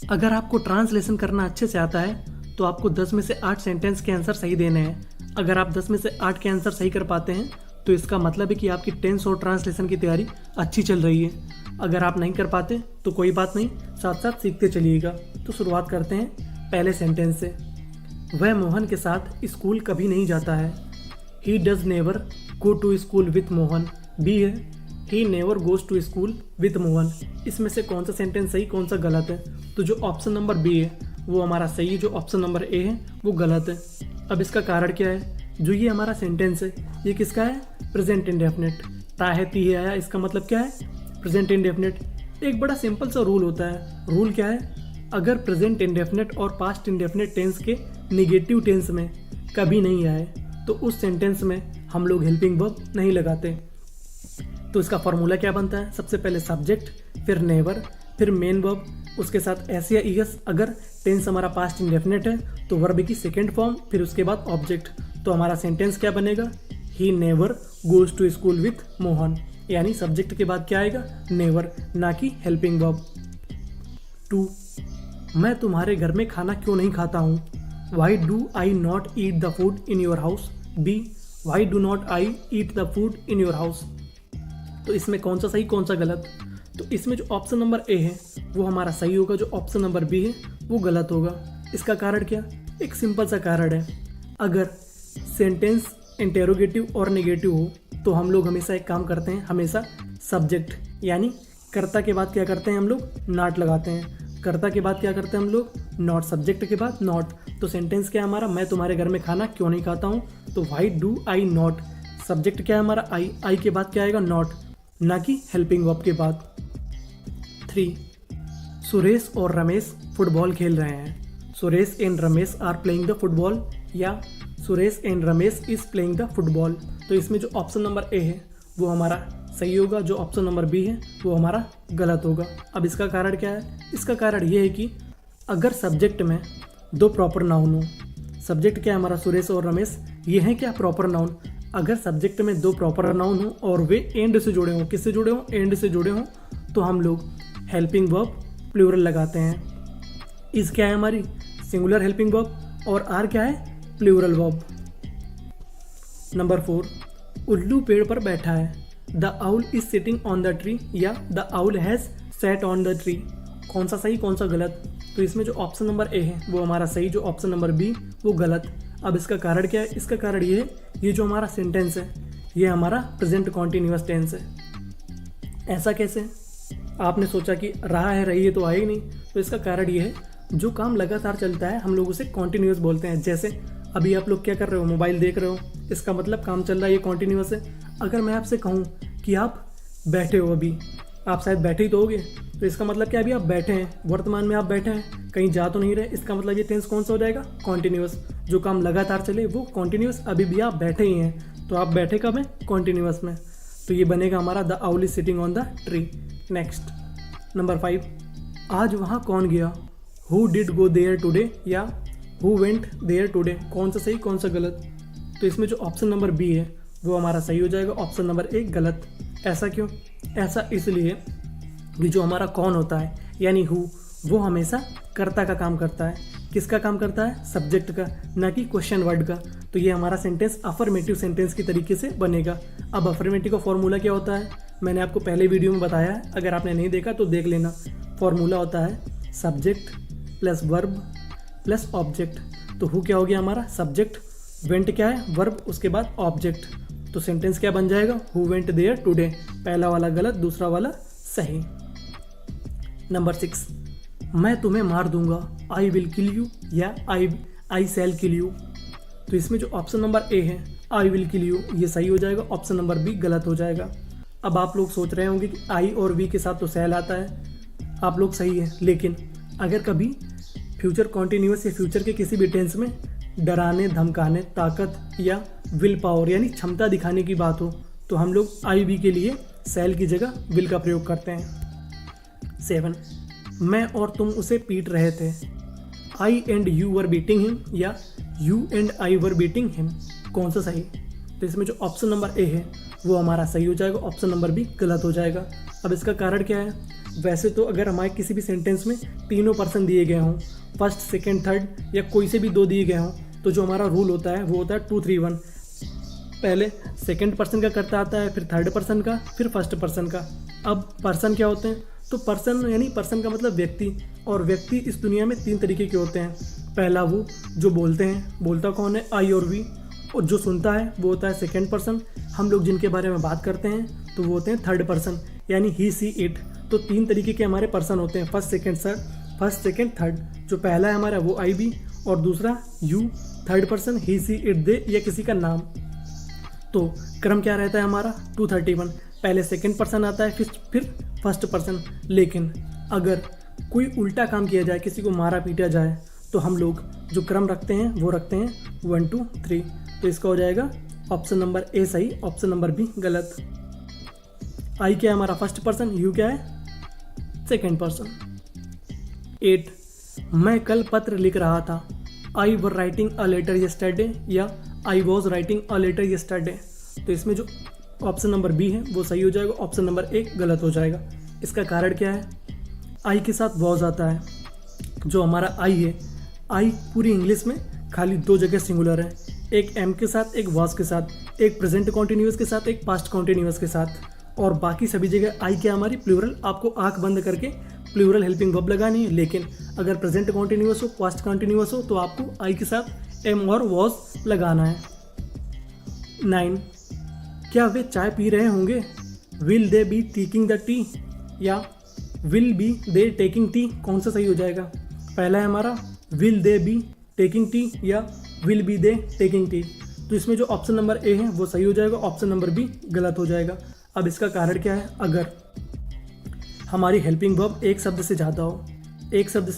अगर आपको ट्रांसलेशन करना अच्छे से आता है तो आपको 10 में से 8 सेंटेंस के आंसर सही देने हैं। अगर आप 10 में से 8 के आंसर सही कर पाते हैं तो इसका मतलब है कि आपकी टेंस और ट्रांसलेशन की तैयारी अच्छी चल रही है। अगर आप नहीं कर पाते तो कोई बात नहीं, साथ साथ सीखते चलिएगा। तो शुरुआत करते हैं पहले सेंटेंस से। वह मोहन के साथ स्कूल कभी नहीं जाता है। He does never go to school with Mohan. B है he never goes to school with Mohan. इसमें से कौन सा सेंटेंस सही कौन सा गलत है? तो जो ऑप्शन नंबर बी है वो हमारा सही है, जो ऑप्शन नंबर ए है वो गलत है। अब इसका कारण क्या है? जो ये हमारा सेंटेंस है ये किसका है? Present indefinite. ता है ती है आया, इसका मतलब क्या है? Present indefinite. एक बड़ा सिंपल सा रूल होता है। रूल क्या है? अगर प्रेजेंट इंडेफिनिट और पास्ट इंडेफिनिट टेंस के निगेटिव टेंस में कभी नहीं आए तो उस सेंटेंस में हम लोग हेल्पिंग वर्ब नहीं लगाते। तो इसका फॉर्मूला क्या बनता है? सबसे पहले सब्जेक्ट, फिर नेवर, फिर मेन वर्ब, उसके साथ एस या ईएस। अगर टेंस हमारा पास्ट इंडेफिनिट है तो वर्ब की सेकेंड फॉर्म, फिर उसके बाद ऑब्जेक्ट। तो हमारा सेंटेंस क्या बनेगा? He never goes to school with Mohan. यानी सब्जेक्ट के बाद क्या आएगा? नेवर, ना कि हेल्पिंग वर्ब। 2. मैं तुम्हारे घर में खाना क्यों नहीं खाता हूँ? Why do I not eat the food in your house. B why do not I eat the food in your house. तो इसमें कौन सा सही कौन सा गलत? तो इसमें जो ऑप्शन नंबर ए है वो हमारा सही होगा, जो ऑप्शन नंबर बी है वो गलत होगा। इसका कारण क्या? एक सिंपल सा कारण है। अगर सेंटेंस इंटेरोगेटिव और नेगेटिव हो तो हम लोग हमेशा एक काम करते हैं, हमेशा सब्जेक्ट यानी कर्ता के बाद क्या करते हैं हम लोग? नॉट लगाते हैं। कर्ता के बाद क्या करते हैं हम लोग? नॉट। सब्जेक्ट के बाद नॉट। तो सेंटेंस क्या है हमारा? मैं तुम्हारे घर में खाना क्यों नहीं खाता हूँ। तो Y do I not. Subject क्या है हमारा? आई। आई के बाद क्या आएगा? नॉट, ना कि हेल्पिंग वर्ब के बाद। 3. सुरेश और रमेश फुटबॉल खेल रहे हैं। Suresh and Ramesh are playing the football या Suresh and Ramesh is playing the football. तो इसमें जो ऑप्शन नंबर ए है वो हमारा सही होगा, जो ऑप्शन नंबर बी है वो हमारा गलत होगा। अब इसका कारण क्या है? इसका कारण ये है कि अगर सब्जेक्ट में दो प्रॉपर नाउन हो, सब्जेक्ट क्या है हमारा? सुरेश और रमेश, ये है क्या? Proper noun. अगर सब्जेक्ट में दो प्रॉपर नाउन हो और वे एंड से जुड़े हों, किससे जुड़े हों? एंड से जुड़े हों, तो हम लोग हेल्पिंग वर्ब प्लूरल लगाते हैं। इज क्या है हमारी? सिंगुलर हेल्पिंग वर्ब और आर क्या है? Plural verb. नंबर 4. उल्लू पेड़ पर बैठा है। The owl is sitting on the tree या the owl has set on the tree. कौन सा सही कौन सा गलत? तो इसमें जो ऑप्शन नंबर ए है वो हमारा सही, जो ऑप्शन नंबर बी वो गलत। अब इसका कारण क्या है? इसका कारण ये है, ये जो हमारा सेंटेंस है ये हमारा प्रेजेंट कॉन्टिन्यूअस टेंस है। ऐसा कैसे? आपने सोचा कि रहा है रही है तो आई नहीं। तो इसका कारण ये है, जो काम लगातार चलता है हम लोग उसे कॉन्टिन्यूअस बोलते हैं। जैसे अभी आप लोग क्या कर रहे हो? मोबाइल देख रहे हो, इसका मतलब काम चल रहा है, ये कॉन्टिन्यूअस है। अगर मैं आपसे कहूँ कि आप बैठे हो, अभी आप शायद बैठे ही तो होगे, तो इसका मतलब क्या? अभी आप बैठे हैं, वर्तमान में आप बैठे हैं, कहीं जा तो नहीं रहे। इसका मतलब ये टेंस कौन सा हो जाएगा? कॉन्टिन्यूअस। जो काम लगातार चले वो कॉन्टिन्यूअस। अभी भी आप बैठे ही हैं, तो आप बैठे कब हैं? कॉन्टिन्यूअस में। तो ये बनेगा हमारा the owl is sitting on the tree. Next number 5. आज वहाँ कौन गया? Who did go there today या हु वेंट देयर टुडे। कौन सा सही कौन सा गलत? तो इसमें जो ऑप्शन नंबर बी है वो हमारा सही हो जाएगा, ऑप्शन नंबर ए गलत। ऐसा क्यों? ऐसा इसलिए कि जो हमारा कौन होता है यानी हु, वो हमेशा कर्ता का काम करता है। किसका काम करता है? सब्जेक्ट का, ना कि क्वेश्चन वर्ड का। तो ये हमारा सेंटेंस अफर्मेटिव सेंटेंस की तरीके से बनेगा। अब अफर्मेटिव का फॉर्मूला क्या होता है? मैंने आपको पहले वीडियो में बताया है, अगर आपने नहीं देखा तो देख लेना। फॉर्मूला होता है subject plus verb plus object. तो हु क्या हो गया हमारा? सब्जेक्ट, वेंट क्या है? वर्ब, उसके बाद ऑब्जेक्ट। तो सेंटेंस क्या बन जाएगा? Who went there today. पहला वाला गलत, दूसरा वाला सही। नंबर 6. मैं तुम्हें मार दूंगा। आई विल किल यू या आई शैल किल यू। तो इसमें जो ऑप्शन नंबर ए है आई विल किल यू, ये सही हो जाएगा, ऑप्शन नंबर बी गलत हो जाएगा। अब आप लोग सोच रहे होंगे कि आई और वी के साथ तो शैल आता है। आप लोग सही है, लेकिन अगर कभी फ्यूचर कॉन्टिन्यूअस या फ्यूचर के किसी भी टेंस में डराने, धमकाने, ताकत या विल पावर यानी क्षमता दिखाने की बात हो तो हम लोग आई वी के लिए शैल की जगह विल का प्रयोग करते हैं। 7. मैं और तुम उसे पीट रहे थे। I and you were beating him या you and I were beating him. कौन सा सही? तो इसमें जो ऑप्शन नंबर ए है वो हमारा सही हो जाएगा, ऑप्शन नंबर बी गलत हो जाएगा। अब इसका कारण क्या है? वैसे तो अगर हमारे किसी भी सेंटेंस में तीनों पर्सन दिए गए हों, फर्स्ट सेकेंड थर्ड या कोई से भी दो दिए गए हों, तो जो हमारा रूल होता है वो होता है 2 3 1। पहले सेकेंड पर्सन का करता आता है, फिर थर्ड पर्सन का, फिर फर्स्ट पर्सन का। अब पर्सन क्या होते हैं? तो पर्सन यानी पर्सन का मतलब व्यक्ति, और व्यक्ति इस दुनिया में 3 तरीके के होते हैं। पहला वो जो बोलते हैं, बोलता कौन है? आई और वी। और जो सुनता है वो होता है सेकेंड पर्सन। हम लोग जिनके बारे में बात करते हैं तो वो होते हैं थर्ड पर्सन, यानी ही सी इट। तो 3 तरीके के हमारे पर्सन होते हैं, फर्स्ट सेकेंड थर्ड। जो पहला है हमारा वो आई, भी, और दूसरा you, third person he see it they या किसी का नाम। तो क्रम क्या रहता है हमारा? 231। पहले सेकेंड पर्सन आता है, फिर फर्स्ट पर्सन। लेकिन अगर कोई उल्टा काम किया जाए, किसी को मारा पीटा जाए, तो हम लोग जो क्रम रखते हैं वो रखते हैं 1 2 3। तो इसका हो जाएगा ऑप्शन नंबर ए सही, ऑप्शन नंबर बी गलत। आई क्या है हमारा? First person. यू क्या है? Second person. 8, मैं कल पत्र लिख रहा था। I were writing a letter yesterday या I was writing a letter yesterday. तो इसमें जो ऑप्शन नंबर बी है वो सही हो जाएगा, ऑप्शन नंबर ए गलत हो जाएगा। इसका कारण क्या है? आई के साथ वॉज आता है। जो हमारा आई है, आई पूरी इंग्लिश में खाली 2 जगह सिंगुलर है, एक एम के साथ, एक वॉज के साथ, एक प्रेजेंट कॉन्टिन्यूअस के साथ, एक पास्ट कॉन्टिन्यूअस के साथ। और बाकी सभी जगह आई क्या हमारी? प्लूरल। आपको आंख बंद करके प्लूरल हेल्पिंग वर्ब लगानी है। लेकिन अगर प्रेजेंट कॉन्टिन्यूअस हो, पास्ट कॉन्टिन्यूअस हो, तो आपको आई के साथ एम और वॉज लगाना है। 9, क्या वे चाय पी रहे होंगे? Will they be taking the tea या will be they taking tea? कौन सा सही हो जाएगा? पहला है हमारा will they be taking tea या will be they taking tea. तो इसमें जो ऑप्शन नंबर ए है वो सही हो जाएगा, ऑप्शन नंबर बी गलत हो जाएगा। अब इसका कारण क्या है? अगर हमारी हेल्पिंग वर्ब एक शब्द से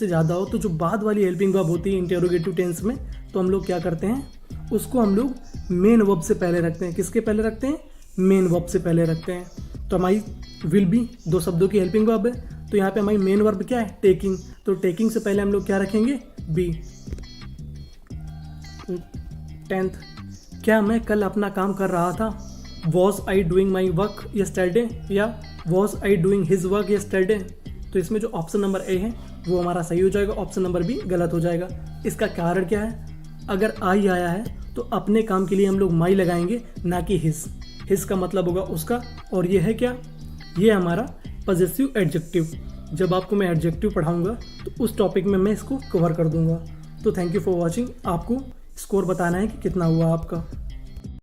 ज़्यादा हो, तो जो बाद वाली हेल्पिंग वर्ब होती है इंटेरोगेटिव टेंस में, तो हम लोग क्या करते हैं? उसको हम लोग मेन वर्ब से पहले रखते हैं। किसके पहले रखते हैं? मेन वर्ब से पहले रखते हैं। तो हमारी विल बी 2 शब्दों की हेल्पिंग वर्ब है, तो यहाँ पे हमारी मेन वर्ब क्या है? टेकिंग। तो टेकिंग से पहले हम लोग क्या रखेंगे? बी। 10th, क्या मैं कल अपना काम कर रहा था? Was I doing my work yesterday या was I doing his work yesterday? तो इसमें जो ऑप्शन नंबर ए है वो हमारा सही हो जाएगा, ऑप्शन नंबर बी गलत हो जाएगा। इसका कारण क्या है? अगर आई आया है तो अपने काम के लिए हम लोग माई लगाएंगे, ना कि हिज। हिज का मतलब होगा उसका, और ये है क्या? ये हमारा पॉजेसिव एडजेक्टिव। जब आपको मैं एडजेक्टिव पढ़ाऊंगा तो उस टॉपिक में मैं इसको कवर कर दूंगा। तो थैंक यू फॉर वॉचिंग। आपको स्कोर बताना है कि कितना हुआ आपका।